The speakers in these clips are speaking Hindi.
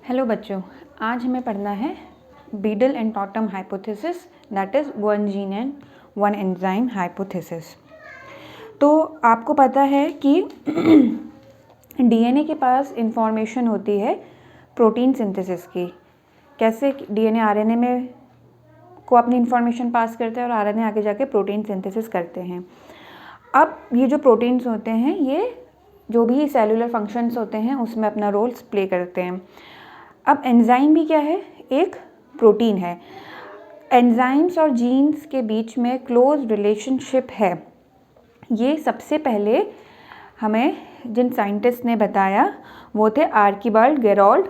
हेलो बच्चों, आज हमें पढ़ना है beetle and Tatum hypothesis, that is one gene and one enzyme hypothesis. तो आपको पता है कि डीएनए के पास इंफॉर्मेशन होती है प्रोटीन सिंथेसिस की। कैसे डीएनए आरएनए में को अपनी इंफॉर्मेशन पास करते हैं और आरएनए आगे जाके प्रोटीन सिंथेसिस करते हैं। अब ये जो प्रोटीन्स होते हैं ये जो भी सेलुलर फंक्शंस होते हैं उसमें अपना रोल्स प्ले करते हैं। अब एंजाइम भी क्या है? एक प्रोटीन है। एंजाइम्स और जीन्स के बीच में क्लोज रिलेशनशिप है। ये सबसे पहले हमें जिन साइंटिस्ट ने बताया वो थे आर्किबाल्ड गेरोल्ड।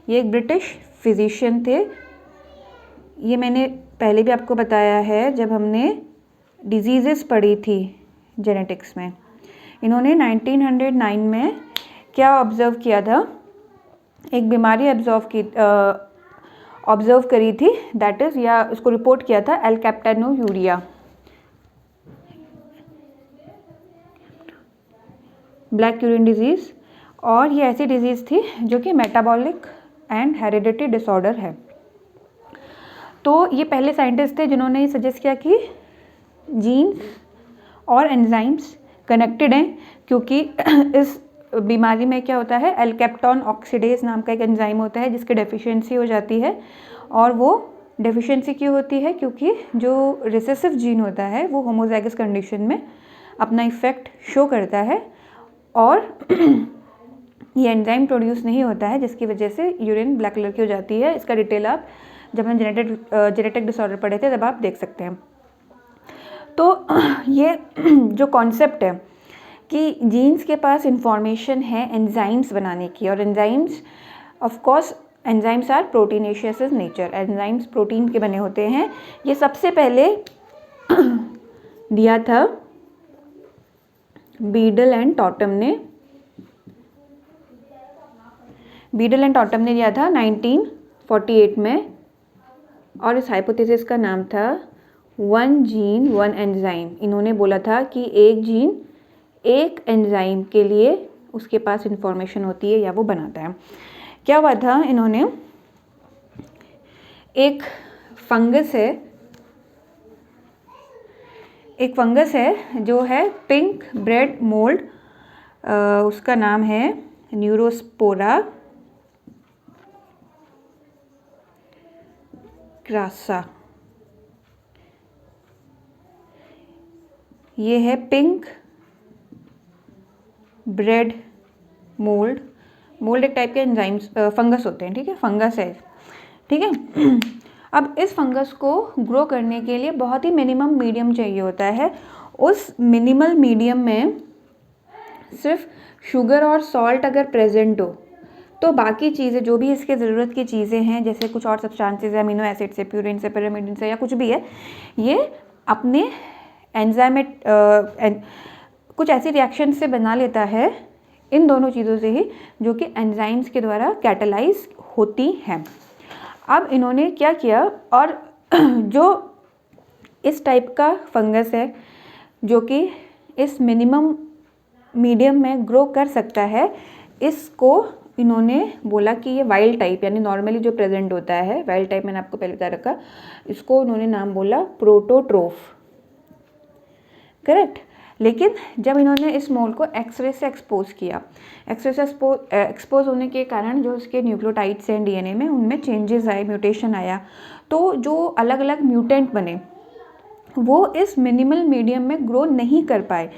ये एक ब्रिटिश फिजिशियन थे। ये मैंने पहले भी आपको बताया है जब हमने डिजीज़ेस पढ़ी थी जेनेटिक्स में। इन्होंने 1909 में क्या ऑब्ज़र्व किया था? एक बीमारी ऑब्ज़र्व करी थी, दैट इज़ या उसको रिपोर्ट किया था एलकैप्टेनोयूरिया, ब्लैक यूरिन डिजीज़। और ये ऐसी डिजीज़ थी जो कि मेटाबॉलिक एंड हेरिडिटी डिसऑर्डर है। तो ये पहले साइंटिस्ट थे जिन्होंने ये सजेस्ट किया कि जीन्स और एंजाइम्स कनेक्टेड हैं, क्योंकि इस बीमारी में क्या होता है, एल्केप्टॉन ऑक्सीडेज नाम का एक एंजाइम होता है जिसकी डेफिशिएंसी हो जाती है। और वो डेफिशिएंसी क्यों होती है? क्योंकि जो रिसेसिव जीन होता है वो होमोजाइगस कंडीशन में अपना इफेक्ट शो करता है और ये एंजाइम प्रोड्यूस नहीं होता है, जिसकी वजह से यूरिन ब्लैक कलर की हो जाती है। इसका डिटेल आप जब हम जेनेटिक डिसऑर्डर पढ़े थे तब आप देख सकते हैं। तो ये जो कॉन्सेप्ट है कि जीन्स के पास इंफॉर्मेशन है एंजाइम्स बनाने की, और enzymes of course enzymes are proteinaceous is nature. Enzymes protein के बने होते हैं। ये सबसे पहले दिया था बीडल एंड टॉटम ने। बीडल एंड टॉटम ने दिया था 1948 में, और इस हाइपोथेसिस का नाम था वन जीन वन एंजाइम। इन्होंने बोला था कि एक जीन एक एंजाइम के लिए उसके पास इंफॉर्मेशन होती है या वो बनाता है। क्या हुआ था? इन्होंने एक फंगस है जो है पिंक ब्रेड मोल्ड, उसका नाम है न्यूरोस्पोरा क्रासा। ये है पिंक ब्रेड मोल्ड एक टाइप के एंजाइम्स फंगस होते हैं, ठीक है, फंगस है, ठीक है। अब इस फंगस को ग्रो करने के लिए बहुत ही मिनिमम मीडियम चाहिए होता है। उस मिनिमल मीडियम में सिर्फ शुगर और सॉल्ट अगर प्रेजेंट हो तो बाकी चीज़ें जो भी इसके ज़रूरत की चीज़ें हैं, जैसे कुछ और सब्सटेंसेस है, अमीनो एसिड से, प्यूरिन से, पिरामिडिन से, या कुछ भी है, ये अपने एंजाइमेट कुछ ऐसी रिएक्शन से बना लेता है, इन दोनों चीज़ों से ही, जो कि एंजाइम्स के द्वारा कैटालाइज होती हैं। अब इन्होंने क्या किया, और जो इस टाइप का फंगस है जो कि इस मिनिमम मीडियम में ग्रो कर सकता है, इसको इन्होंने बोला कि ये वाइल्ड टाइप, यानी नॉर्मली जो प्रेजेंट होता है वाइल्ड टाइप, मैंने आपको पहले बता रखा, इसको उन्होंने नाम बोला प्रोटोट्रोफ, करेक्ट। लेकिन जब इन्होंने इस मोल को एक्सरे से एक्सपोज किया, एक्सरे से एक्सपोज होने के कारण जो उसके न्यूक्लियोटाइड्स हैं डीएनए में, उनमें चेंजेस आए, म्यूटेशन आया, तो जो अलग अलग म्यूटेंट बने वो इस मिनिमल मीडियम में ग्रो नहीं कर पाए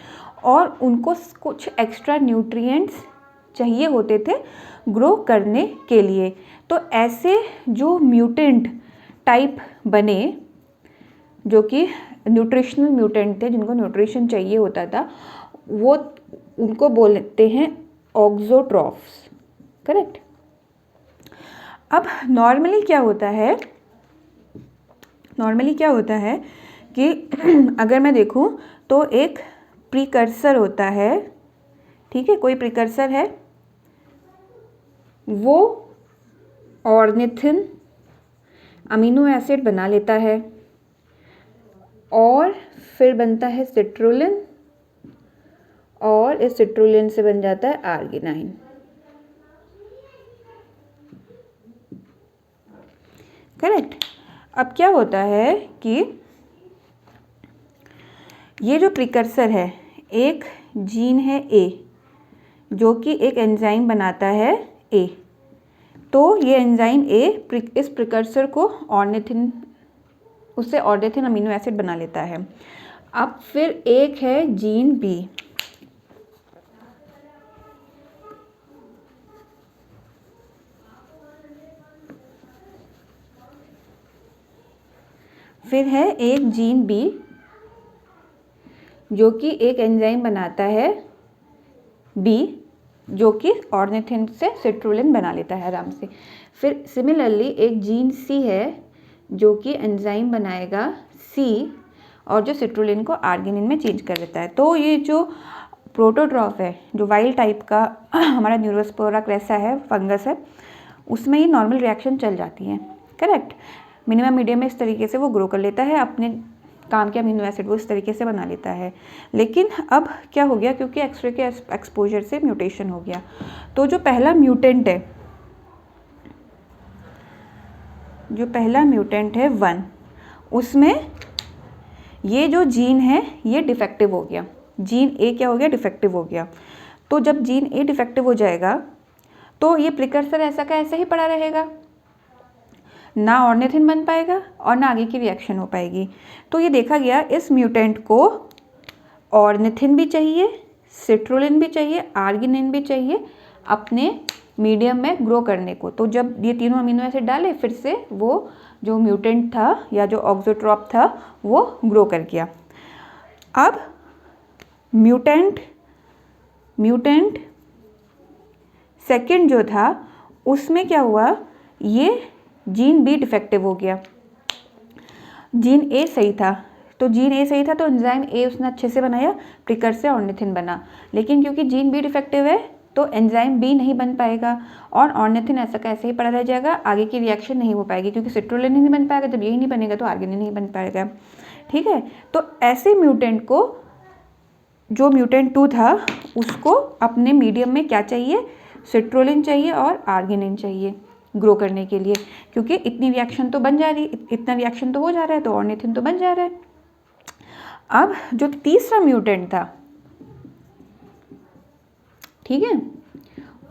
और उनको कुछ एक्स्ट्रा न्यूट्रिएंट्स चाहिए होते थे ग्रो करने के लिए। तो ऐसे जो म्यूटेंट टाइप बने, जो कि न्यूट्रिशनल म्यूटेंट थे, जिनको न्यूट्रिशन चाहिए होता था, वो उनको बोलते हैं ऑक्सोट्रॉफ्स, करेक्ट। अब नॉर्मली क्या होता है कि अगर मैं देखूं तो एक प्रीकर्सर होता है, ठीक है, कोई प्रीकर्सर है, वो ऑर्निथिन अमीनो एसिड बना लेता है और फिर बनता है सिट्रुलिन, और इस सिट्रुलिन से बन जाता है आर्गिनाइन। करेक्ट। अब क्या होता है कि ये जो प्रिकर्सर है, एक जीन है ए जो कि एक एंजाइम बनाता है ए, तो ये एंजाइम ए इस प्रिकर्सर को उससे ऑर्निथिन अमीनो एसिड बना लेता है। अब फिर एक है जीन बी, फिर है एक जीन बी जो कि एक एंजाइम बनाता है बी जो कि ऑर्निथिन से सिट्रुलिन बना लेता है आराम से। फिर सिमिलरली एक जीन सी है जो कि एंजाइम बनाएगा सी और जो सिट्रुलिन को आर्गिनिन में चेंज कर देता है। तो ये जो प्रोटोट्रॉफ है, जो वाइल्ड टाइप का हमारा न्यूरोस्पोरा क्रेसा है, फंगस है, उसमें ये नॉर्मल रिएक्शन चल जाती है। करेक्ट। मिनिमम मीडियम में इस तरीके से वो ग्रो कर लेता है, अपने काम के अमीनो एसिड वो इस तरीके से बना लेता है। लेकिन अब क्या हो गया, क्योंकि एक्सरे के एक्सपोजर से म्यूटेशन हो गया, तो जो पहला म्यूटेंट है 1, उसमें ये जो जीन है ये डिफेक्टिव हो गया। जीन ए क्या हो गया, डिफेक्टिव हो गया। तो जब जीन ए डिफेक्टिव हो जाएगा तो ये प्रिकर्सर ऐसा का ऐसा ही पड़ा रहेगा, ना ऑर्निथिन बन पाएगा और ना आगे की रिएक्शन हो पाएगी। तो ये देखा गया इस म्यूटेंट को ऑर्निथिन भी चाहिए, सिट्रुलिन भी चाहिए, आर्गिनिन भी चाहिए अपने मीडियम में ग्रो करने को। तो जब ये तीनों अमीनो एसिड डाले, फिर से वो जो म्यूटेंट था या जो ऑक्सोट्रॉप था वो ग्रो कर गया। अब म्यूटेंट सेकंड जो था उसमें क्या हुआ, ये जीन बी डिफेक्टिव हो गया, जीन ए सही था। तो जीन ए सही था तो एंजाइम ए उसने अच्छे से बनाया, प्रिकर्सर ऑर्निथिन बना। लेकिन क्योंकि जीन बी डिफेक्टिव है तो एंजाइम बी नहीं बन पाएगा और ऑर्निथिन ऐसा का ऐसे ही पड़ा रह जाएगा, आगे की रिएक्शन नहीं हो पाएगी, क्योंकि सिट्रुलिन नहीं बन पाएगा। जब यही नहीं बनेगा तो आर्गिनिन नहीं बन पाएगा। ठीक है। तो ऐसे म्यूटेंट को, जो म्यूटेंट 2 था, उसको अपने मीडियम में क्या चाहिए, सिट्रुलिन चाहिए और आर्गिनिन चाहिए ग्रो करने के लिए, क्योंकि इतनी रिएक्शन तो बन जा रही, इतना रिएक्शन तो हो जा रहा है, तो ऑर्निथिन तो बन जा रहा है। अब जो तीसरा म्यूटेंट था, ठीक है,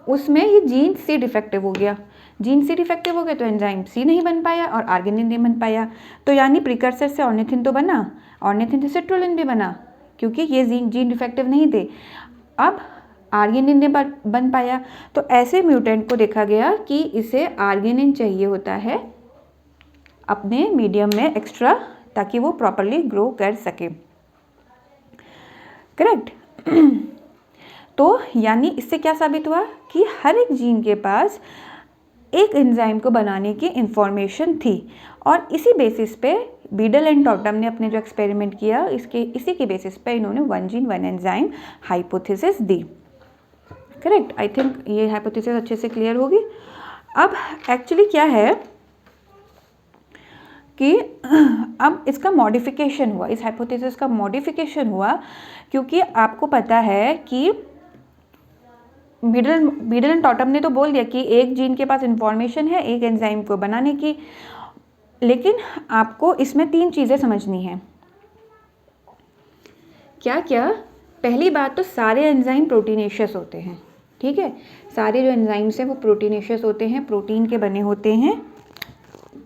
उसमें ये जीन सी डिफेक्टिव हो गया। जीन सी डिफेक्टिव हो गया तो एंजाइम सी नहीं बन पाया और आर्गिनिन नहीं बन पाया। तो यानी प्रिकर्सर से ऑर्निथिन तो बना, ऑर्निथिन से सिट्रुलिन भी बना, क्योंकि ये जीन डिफेक्टिव नहीं थे। अब आर्गिनिन ने बन पाया। तो ऐसे म्यूटेंट को देखा गया कि इसे आर्गिनिन चाहिए होता है अपने मीडियम में एक्स्ट्रा, ताकि वो प्रॉपरली ग्रो कर सके। करेक्ट। तो यानी इससे क्या साबित हुआ कि हर एक जीन के पास एक एंजाइम को बनाने की इंफॉर्मेशन थी, और इसी बेसिस पे बीडल एंड टॉटम ने अपने जो एक्सपेरिमेंट किया, इसी के बेसिस पे इन्होंने 1 gene 1 enzyme hypothesis the. Correct. I think ये हाइपोथेसिस अच्छे से क्लियर होगी। अब एक्चुअली क्या है कि अब इसका मॉडिफिकेशन हुआ, इस हाइपोथेसिस का मॉडिफिकेशन हुआ, क्योंकि आपको पता है कि बीडल एंड टॉटम ने तो बोल दिया कि एक जीन के पास इंफॉर्मेशन है एक एंजाइम को बनाने की, लेकिन आपको इसमें 3 चीज़ें समझनी है। क्या क्या? पहली बात तो सारे एंजाइम प्रोटीनेशियस होते हैं। ठीक है, सारे जो एंजाइम्स हैं वो प्रोटीनेशियस होते हैं, प्रोटीन के बने होते हैं।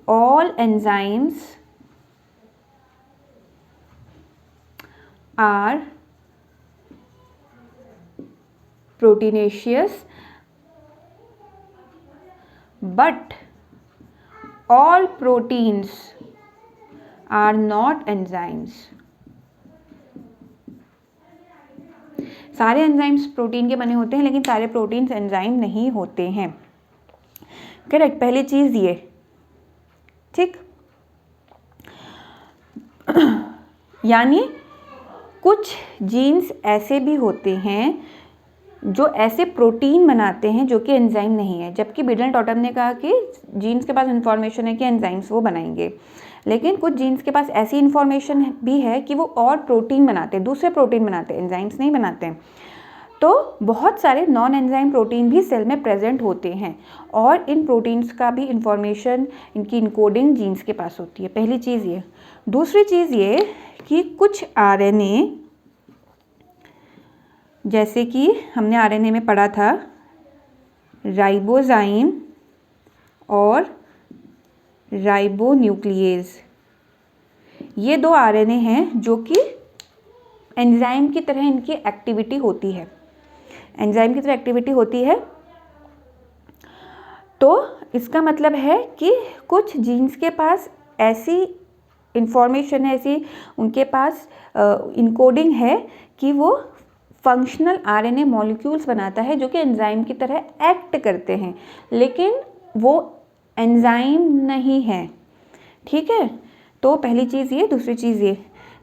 All enzymes are proteinaceous, but all proteins are not enzymes. सारे एंजाइम्स प्रोटीन के बने होते हैं, लेकिन सारे प्रोटीन्स एंजाइम नहीं होते हैं। करेक्ट, पहली चीज ये। ठीक, यानी कुछ जीन्स ऐसे भी होते हैं जो ऐसे प्रोटीन बनाते हैं जो कि एंजाइम नहीं है, जबकि बीडल एंड टॉटम ने कहा कि जीन्स के पास इंफॉर्मेशन है कि एंजाइम्स वो बनाएंगे, लेकिन कुछ जीन्स के पास ऐसी इंफॉर्मेशन भी है कि वो और प्रोटीन बनाते हैं, दूसरे प्रोटीन बनाते हैं, एंजाइम्स नहीं बनाते हैं। तो बहुत सारे नॉन एंजाइम प्रोटीन भी सेल में प्रेजेंट होते हैं और इन प्रोटीन्स का भी इंफॉर्मेशन, इनकी इनकोडिंग जीन्स के पास होती है। पहली चीज़ ये। दूसरी चीज़ ये कि कुछ आरएनए, जैसे कि हमने आरएनए में पढ़ा था राइबोजाइम और राइबोन्यूक्लियेज, ये दो आरएनए हैं जो कि एंजाइम की तरह इनकी एक्टिविटी होती है, एंजाइम की तरह एक्टिविटी होती है। तो इसका मतलब है कि कुछ जीन्स के पास ऐसी इंफॉर्मेशन है, ऐसी उनके पास इनकोडिंग है कि वो फंक्शनल आरएनए मॉलिक्यूल्स बनाता है जो कि एंजाइम की तरह एक्ट करते हैं, लेकिन वो एंजाइम नहीं है। ठीक है, तो पहली चीज़ ये, दूसरी चीज़ ये।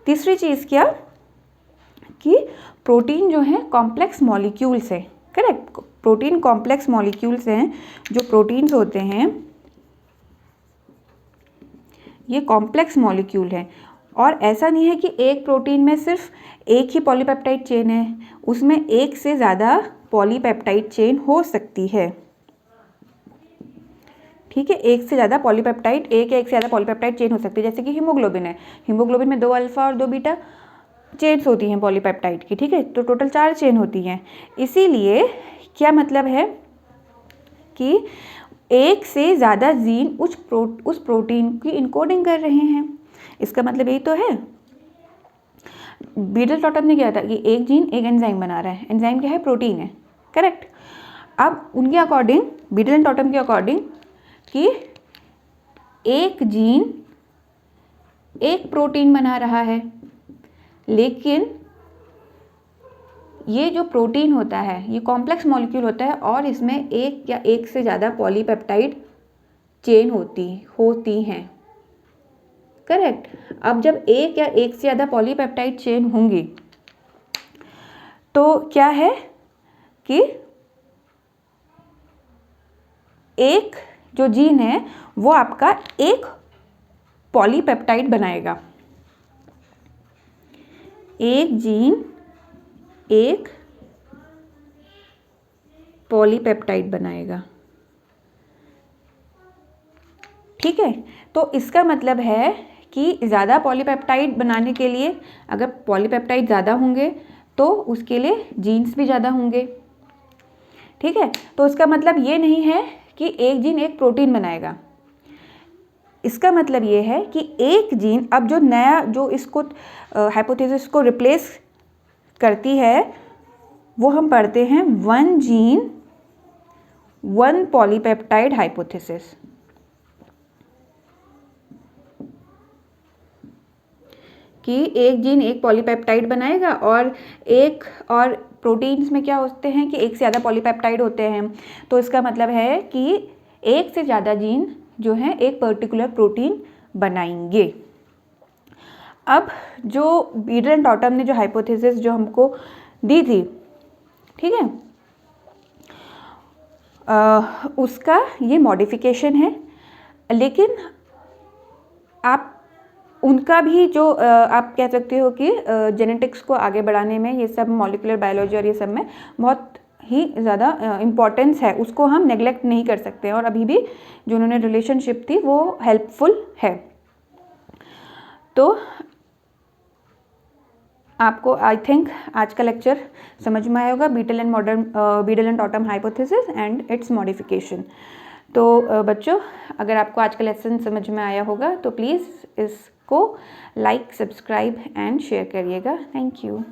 तीसरी चीज़ क्या कि प्रोटीन जो है कॉम्प्लेक्स मॉलिक्यूल्स है। करेक्ट, प्रोटीन कॉम्प्लेक्स मॉलिक्यूल्स हैं। जो प्रोटीन्स होते हैं ये कॉम्प्लेक्स मॉलिक्यूल है और ऐसा नहीं है कि एक प्रोटीन में सिर्फ एक ही पॉलीपेप्टाइड चेन है, उसमें एक से ज़्यादा पॉलीपेप्टाइड चेन हो सकती है। ठीक है, एक से ज़्यादा पॉलीपेप्टाइड, एक या एक से ज़्यादा पॉलीपेप्टाइड चेन हो सकती है। जैसे कि हीमोग्लोबिन है, हीमोग्लोबिन में 2 अल्फा और 2 बीटा चेन्स होती हैं पॉलीपेप्टाइड की। ठीक है, तो टोटल 4 चेन होती हैं। इसीलिए क्या मतलब है कि एक से ज़्यादा जीन उस प्रोटीन की इनकोडिंग कर रहे हैं। इसका मतलब यही तो है। बीटल टॉटम ने क्या था कि एक जीन एक एंजाइम बना रहा है। एंजाइम क्या है? प्रोटीन है। करेक्ट। अब उनके अकॉर्डिंग, बीटल एंड टॉटम के अकॉर्डिंग, कि एक जीन एक प्रोटीन बना रहा है, लेकिन ये जो प्रोटीन होता है ये कॉम्प्लेक्स मॉलिक्यूल होता है और इसमें एक या एक से ज़्यादा पॉलीपेप्टाइड चेन होती हैं। करेक्ट। अब जब एक या एक से ज़्यादा पॉलीपेप्टाइड चेन होंगी तो क्या है कि एक जो जीन है वो आपका एक पॉलीपेप्टाइड बनाएगा। एक जीन एक पॉलीपेप्टाइड बनाएगा। ठीक है, तो इसका मतलब है कि ज़्यादा पॉलीपेप्टाइड बनाने के लिए अगर पॉलीपेप्टाइड ज़्यादा होंगे तो उसके लिए जीन्स भी ज़्यादा होंगे। ठीक है, तो इसका मतलब ये नहीं है कि एक जीन एक प्रोटीन बनाएगा। इसका मतलब ये है कि एक जीन, अब जो नया जो इसको हाइपोथेसिस को रिप्लेस करती है वो हम पढ़ते हैं 1 जीन 1 पॉलीपेप्टाइड हाइपोथेसिस। कि एक जीन एक पॉलीपेप्टाइड बनाएगा और एक और प्रोटीन्स में क्या होते हैं कि एक से ज़्यादा पॉलीपेप्टाइड होते हैं। तो इसका मतलब है कि एक से ज़्यादा जीन जो हैं एक पर्टिकुलर प्रोटीन बनाएंगे। अब जो बीटल एंड टॉटम ने जो हाइपोथेसिस जो हमको दी थी, ठीक है, उसका ये मॉडिफिकेशन है, लेकिन आप उनका भी जो आप कह सकते हो कि जेनेटिक्स को आगे बढ़ाने में, ये सब मॉलिक्यूलर बायोलॉजी और ये सब में बहुत ही ज़्यादा इम्पॉर्टेंस है, उसको हम नेग्लेक्ट नहीं कर सकते और अभी भी जो उन्होंने रिलेशनशिप थी वो हेल्पफुल है। तो आपको आई थिंक आज का लेक्चर समझ में आया होगा, Beadle and Tatum hypothesis and its modification. तो बच्चों, अगर आपको आज का लेसन समझ में आया होगा तो प्लीज़ इसको लाइक, सब्सक्राइब एंड शेयर करिएगा। Thank you.